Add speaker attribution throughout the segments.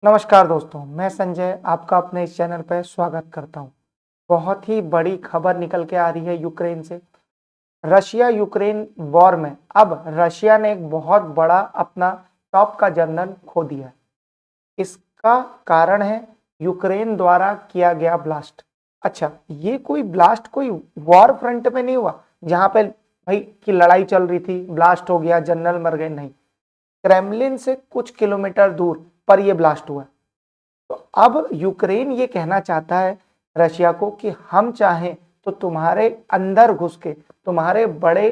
Speaker 1: नमस्कार दोस्तों, मैं संजय आपका अपने इस चैनल पर स्वागत करता हूं। बहुत ही बड़ी खबर निकल के आ रही है यूक्रेन से। रशिया यूक्रेन वॉर में अब रशिया ने एक बहुत बड़ा अपना टॉप का जनरल खो दिया है। इसका कारण है यूक्रेन द्वारा किया गया ब्लास्ट। अच्छा, ये कोई ब्लास्ट कोई वॉर फ्रंट पे नहीं हुआ जहां पे भाई की लड़ाई चल रही थी, ब्लास्ट हो गया, जनरल मर गए, नहीं। क्रेमलिन से कुछ किलोमीटर दूर पर यह ब्लास्ट हुआ। तो अब यूक्रेन ये कहना चाहता है रशिया को कि हम चाहें तो तुम्हारे अंदर घुस के तुम्हारे बड़े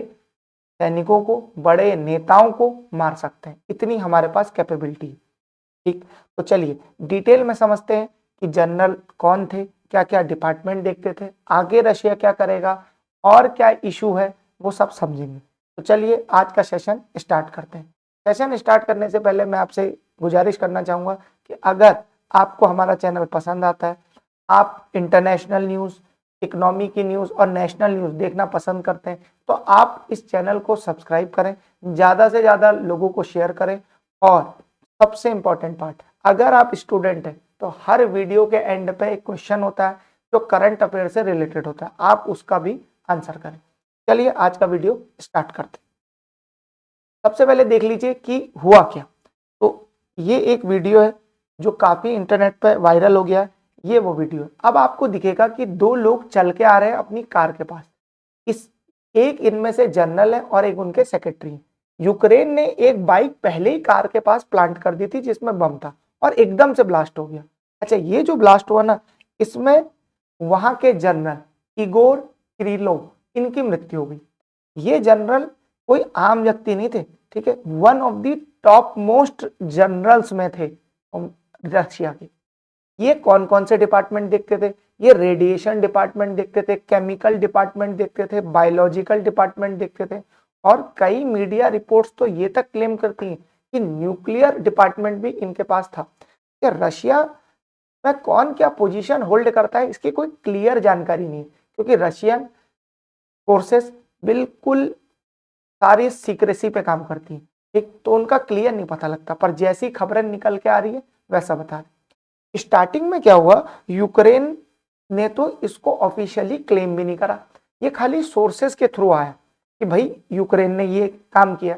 Speaker 1: सैनिकों को, बड़े नेताओं को मार सकते हैं, इतनी हमारे पास कैपेबिलिटी है। ठीक, तो चलिए डिटेल में समझते हैं कि जनरल कौन थे, क्या क्या डिपार्टमेंट देखते थे, आगे रशिया क्या करेगा और क्या इशू है, वो सब समझेंगे। तो चलिए आज का सेशन स्टार्ट करते हैं। सेशन स्टार्ट करने से पहले मैं आपसे गुजारिश करना चाहूंगा कि अगर आपको हमारा चैनल पसंद आता है, आप इंटरनेशनल न्यूज़, इकोनॉमी की न्यूज़ और नेशनल न्यूज़ देखना पसंद करते हैं, तो आप इस चैनल को सब्सक्राइब करें, ज़्यादा से ज़्यादा लोगों को शेयर करें। और सबसे इंपॉर्टेंट पार्ट, अगर आप स्टूडेंट हैं तो हर वीडियो के एंड पे एक क्वेश्चन होता है जो करंट अफेयर से रिलेटेड होता है, आप उसका भी आंसर करें। चलिए आज का वीडियो स्टार्ट करते हैं। सबसे पहले देख लीजिए कि हुआ क्या। तो ये एक वीडियो है जो काफी इंटरनेट पे वायरल हो गया है। ये वो वीडियो है। अब आपको दिखेगा कि दो लोग चल के आ रहे हैं अपनी कार के पास। इस एक इनमें से जनरल है और एक उनके सेक्रेटरी है। यूक्रेन ने एक बाइक पहले ही कार के पास प्लांट कर दी थी जिसमें बम था और एकदम से ब्लास्ट हो गया। अच्छा, ये जो ब्लास्ट हुआ ना, इसमें वहां के जनरल इगोर किरिलोव, इनकी मृत्यु हो गई। ये जनरल कोई आम व्यक्ति नहीं थे, ठीक है, one of the top most generals में थे रशिया के। ये कौन कौन से डिपार्टमेंट देखते थे? ये रेडिएशन डिपार्टमेंट देखते थे, केमिकल डिपार्टमेंट देखते थे, बायोलॉजिकल डिपार्टमेंट देखते थे। और कई मीडिया रिपोर्ट्स तो ये तक क्लेम करती हैं कि न्यूक्लियर डिपार्टमेंट भी इनके पास था। कि रशिया में कौन क्या पोजीशन होल्ड करता है इसकी कोई क्लियर जानकारी नहीं, क्योंकि रशियन फोर्सेस बिल्कुल सारी सीक्रेसी पे काम करती है। ठीक, तो उनका क्लियर नहीं पता लगता, पर जैसी खबरें निकल के आ रही है वैसा बता रहे। स्टार्टिंग में क्या हुआ, यूक्रेन ने तो इसको ऑफिशियली क्लेम भी नहीं करा, ये खाली सोर्सेस के थ्रू आया कि भाई यूक्रेन ने ये काम किया।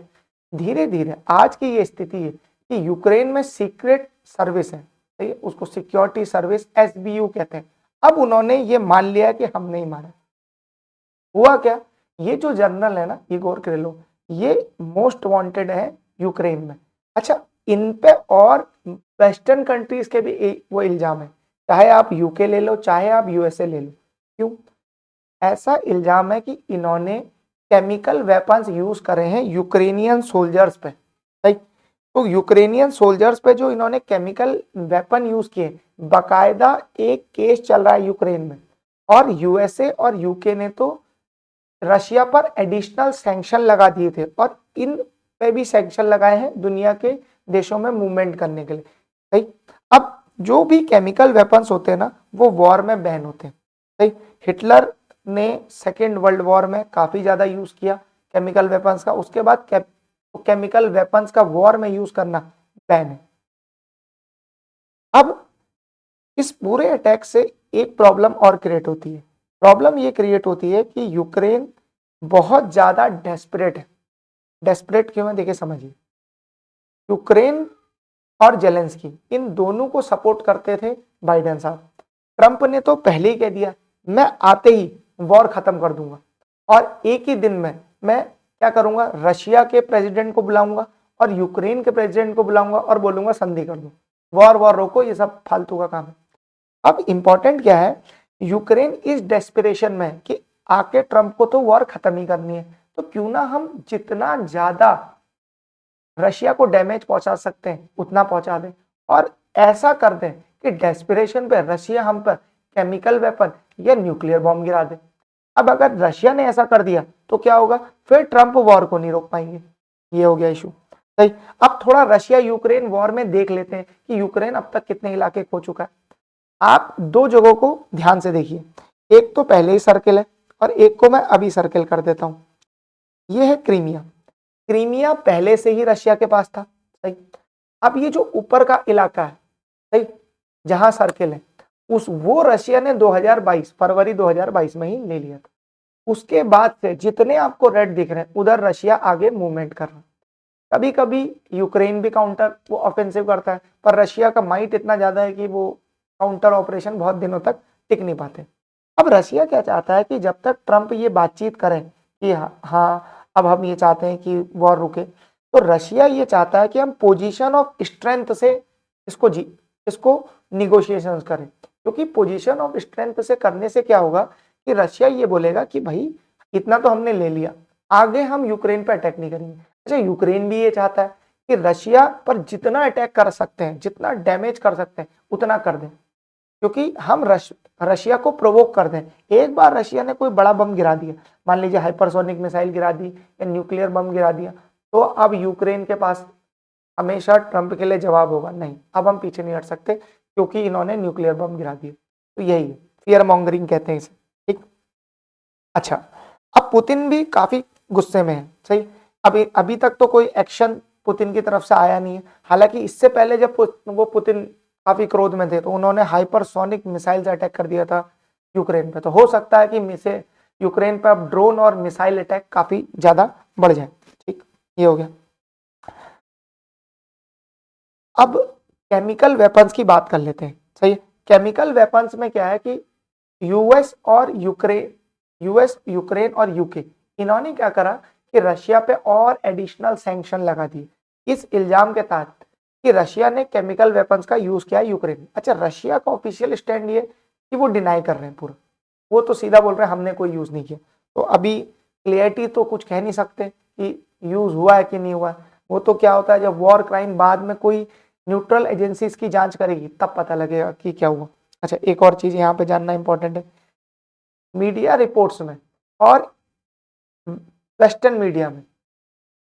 Speaker 1: धीरे धीरे आज की ये स्थिति है कि यूक्रेन में सीक्रेट सर्विस है, उसको सिक्योरिटी सर्विस एसबीयू कहते हैं। अब उन्होंने ये मान लिया कि हम नहीं मारा। हुआ क्या, ये जो जनरल है ना इगोर किरिलोव, ये मोस्ट वांटेड है यूक्रेन में। अच्छा, इन पे और वेस्टर्न कंट्रीज के भी वो इल्जाम है, चाहे आप यूके ले लो, चाहे आप यूएसए ले लो। क्यों ऐसा इल्जाम है कि इन्होंने केमिकल वेपन्स यूज करे हैं यूक्रेनियन सोल्जर्स पे। राइट, तो यूक्रेनियन सोल्जर्स पे जो इन्होंने केमिकल वेपन यूज किए, बकायदा एक केस चल रहा है यूक्रेन में। और यूएसए और यूके ने तो रशिया पर एडिशनल सैंक्शन लगा दिए थे और इन पे भी सैंक्शन लगाए हैं दुनिया के देशों में मूवमेंट करने के लिए। सही, अब जो भी केमिकल वेपन्स होते हैं ना, वो वॉर में बैन होते हैं। सही, हिटलर ने सेकेंड वर्ल्ड वॉर में काफी ज्यादा यूज किया केमिकल वेपन्स का, उसके बाद केमिकल वेपन्स का वॉर में यूज करना बैन है। अब इस पूरे अटैक से एक प्रॉब्लम और क्रिएट होती है। प्रॉब्लम ये क्रिएट होती है कि यूक्रेन बहुत ज्यादा डेस्परेट है। डेस्परेट क्यों है, देखिए समझिए। यूक्रेन और जेलेंस्की इन दोनों को सपोर्ट करते थे बाइडेन साहब। ट्रंप ने तो पहले ही कह दिया मैं आते ही वॉर खत्म कर दूंगा और एक ही दिन में मैं क्या करूंगा, रशिया के प्रेसिडेंट को बुलाऊंगा और यूक्रेन के प्रेसिडेंट को बुलाऊंगा और बोलूंगा संधि कर दो, वॉर वॉर रोको, ये सब फालतू का काम है। अब इंपॉर्टेंट क्या है, यूक्रेन इस डेस्पिरेशन में कि आके ट्रंप को तो वॉर खत्म ही करनी है, तो क्यों ना हम जितना ज्यादा रशिया को डैमेज पहुंचा सकते हैं उतना पहुंचा दें और ऐसा कर दें कि डेस्पिरेशन पे रशिया हम पर केमिकल वेपन या न्यूक्लियर बॉम्ब गिरा दे। अब अगर रशिया ने ऐसा कर दिया तो क्या होगा, फिर ट्रंप वॉर को नहीं रोक पाएंगे। ये हो गया इशू। सही, अब थोड़ा रशिया यूक्रेन वॉर में देख लेते हैं कि यूक्रेन अब तक कितने इलाके खो चुका है। आप दो जगहों को ध्यान से देखिए, एक तो पहले ही सर्किल है और एक को मैं अभी सर्किल कर देता हूं। यह है क्रीमिया। क्रीमिया पहले से ही रशिया के पास था। सही, अब ये जो ऊपर का इलाका है सही, जहां सर्किल है उस वो रशिया ने 2022 फरवरी 2022 में ही ले लिया था। उसके बाद से जितने आपको रेड दिख रहे हैं उधर रशिया आगे मूवमेंट कर रहा है। कभी कभी यूक्रेन भी काउंटर वो ऑफेंसिव करता है, पर रशिया का माइट इतना ज्यादा है कि वो काउंटर ऑपरेशन बहुत दिनों तक टिक नहीं पाते। अब रशिया क्या चाहता है कि जब तक ट्रंप ये बातचीत करें कि हाँ अब हम ये चाहते हैं कि वॉर रुके, तो रशिया ये चाहता है कि हम पोजीशन ऑफ स्ट्रेंथ से इसको निगोशिएशंस करें, क्योंकि पोजीशन ऑफ स्ट्रेंथ से करने से क्या होगा कि रशिया ये बोलेगा कि भाई इतना तो हमने ले लिया, आगे हम यूक्रेन पर अटैक नहीं करेंगे। अच्छा, यूक्रेन भी ये चाहता है कि रशिया पर जितना अटैक कर सकते हैं, जितना डैमेज कर सकते हैं उतना कर दें, क्योंकि हम रशिया को प्रोवोक कर दें। एक बार रशिया ने कोई बड़ा बम गिरा दिया, मान लीजिए हाइपरसोनिक मिसाइल गिरा दी या न्यूक्लियर बम गिरा दिया, तो अब यूक्रेन के पास हमेशा ट्रंप के लिए जवाब होगा, नहीं अब हम पीछे नहीं हट सकते क्योंकि इन्होंने न्यूक्लियर बम गिरा दिया। तो यही है, फियर मॉन्गरिंग कहते हैं इसे। ठीक, अच्छा, अब पुतिन भी काफी गुस्से में है। सही, अभी तक तो कोई एक्शन पुतिन की तरफ से आया नहीं है। हालांकि इससे पहले जब वो पुतिन काफी क्रोध में थे तो उन्होंने हाइपरसोनिक मिसाइल से अटैक कर दिया था यूक्रेन पे। तो हो सकता है कि यूक्रेन पे अब ड्रोन और मिसाइल अटैक काफी ज्यादा बढ़ जाए। ठीक, ये हो गया। अब केमिकल वेपन्स की बात कर लेते हैं। सही, केमिकल वेपन्स में क्या है कि यूएस, यूक्रेन और यूके, इन्होंने क्या करा कि रशिया पे और एडिशनल सैंक्शन लगा दिए इस इल्जाम के तहत कि रशिया ने केमिकल वेपन्स का यूज किया यूक्रेन में। अच्छा, रशिया का ऑफिशियल स्टैंड ये कि वो डिनाई कर रहे हैं पूरा, वो तो सीधा बोल रहे हैं हमने कोई यूज नहीं किया। तो अभी क्लियरिटी तो कुछ कह नहीं सकते कि यूज हुआ है कि नहीं हुआ है। वो तो क्या होता है जब वॉर क्राइम बाद में कोई न्यूट्रल एजेंसीज की जांच करेगी तब पता लगेगा कि क्या हुआ। अच्छा, एक और चीज यहाँ पे जानना इंपॉर्टेंट है, मीडिया रिपोर्ट्स में और वेस्टर्न मीडिया में,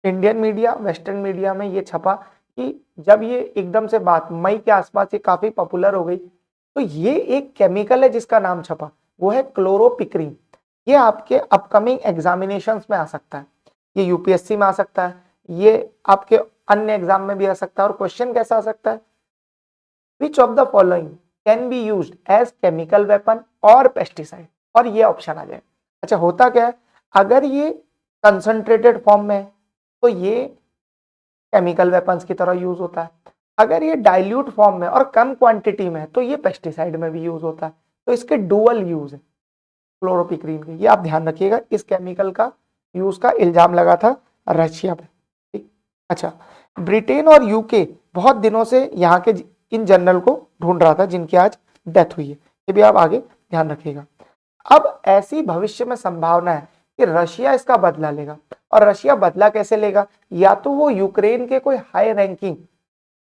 Speaker 1: इंडियन मीडिया वेस्टर्न मीडिया में ये छपा कि जब ये एकदम से बात मई के आसपास ये काफी पॉपुलर हो गई, तो ये एक केमिकल है जिसका नाम छपा, वो है क्लोरोपिक्रीन। ये आपके अपकमिंग एग्जामिनेशंस में आ सकता है, ये यूपीएससी में आ सकता है, ये आपके अन्य एग्जाम में भी आ सकता है। और क्वेश्चन कैसा आ सकता है, which of the following can be used as chemical weapon और पेस्टिसाइड, और ये ऑप्शन आ जाए। अच्छा, होता क्या है, अगर ये कंसंट्रेटेड फॉर्म में है तो ये केमिकल वेपन्स की तरह यूज होता है, अगर ये डाइल्यूट फॉर्म में और कम क्वांटिटी में है तो ये पेस्टिसाइड में भी यूज होता है। तो इसके डुअल यूज है क्लोरोपिक्रीन के, ये आप ध्यान रखिएगा। इस केमिकल का यूज का इल्जाम लगा था रशिया पे। ठीक, अच्छा, ब्रिटेन और यूके बहुत दिनों से यहाँ के इन जनरल को ढूंढ रहा था जिनकी आज डेथ हुई है, ये भी आप आगे ध्यान रखिएगा। अब ऐसी भविष्य में संभावना है कि रशिया इसका बदला लेगा, और रशिया बदला कैसे लेगा, या तो वो यूक्रेन के कोई हाई रैंकिंग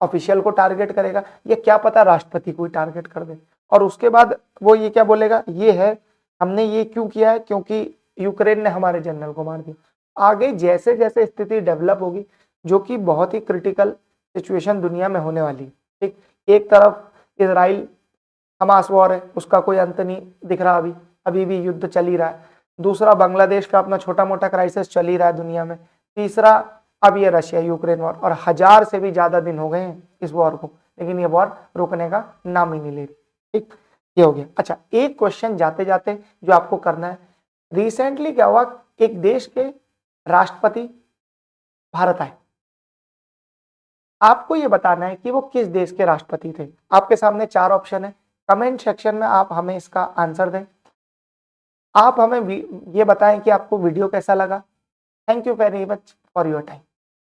Speaker 1: ऑफिशियल को टारगेट करेगा, या क्या पता राष्ट्रपति को ही टारगेट कर दे, और उसके बाद वो ये क्या बोलेगा, ये है हमने ये क्यों किया है क्योंकि यूक्रेन ने हमारे जनरल को मार दिया। आगे जैसे जैसे स्थिति डेवलप होगी, जो कि बहुत ही क्रिटिकल सिचुएशन दुनिया में होने वाली है। ठीक, एक तरफ इसराइल हमास वॉर है, उसका कोई अंत नहीं दिख रहा, अभी भी युद्ध चल ही रहा है। दूसरा, बांग्लादेश का अपना छोटा मोटा क्राइसिस चल ही रहा है दुनिया में। तीसरा, अब ये रशिया यूक्रेन वॉर, और 1000 से भी ज्यादा दिन हो गए हैं इस वॉर को, लेकिन ये वॉर रुकने का नाम ही नहीं ले रही। ठीक, ये हो गया। अच्छा, एक क्वेश्चन जाते जाते जो आपको करना है, रिसेंटली क्या हुआ, एक देश के राष्ट्रपति भारत आए, आपको ये बताना है कि वो किस देश के राष्ट्रपति थे। आपके सामने 4 ऑप्शन है, कमेंट सेक्शन में आप हमें इसका आंसर दें। आप हमें ये बताएं कि आपको वीडियो कैसा लगा। Thank you very much for your time.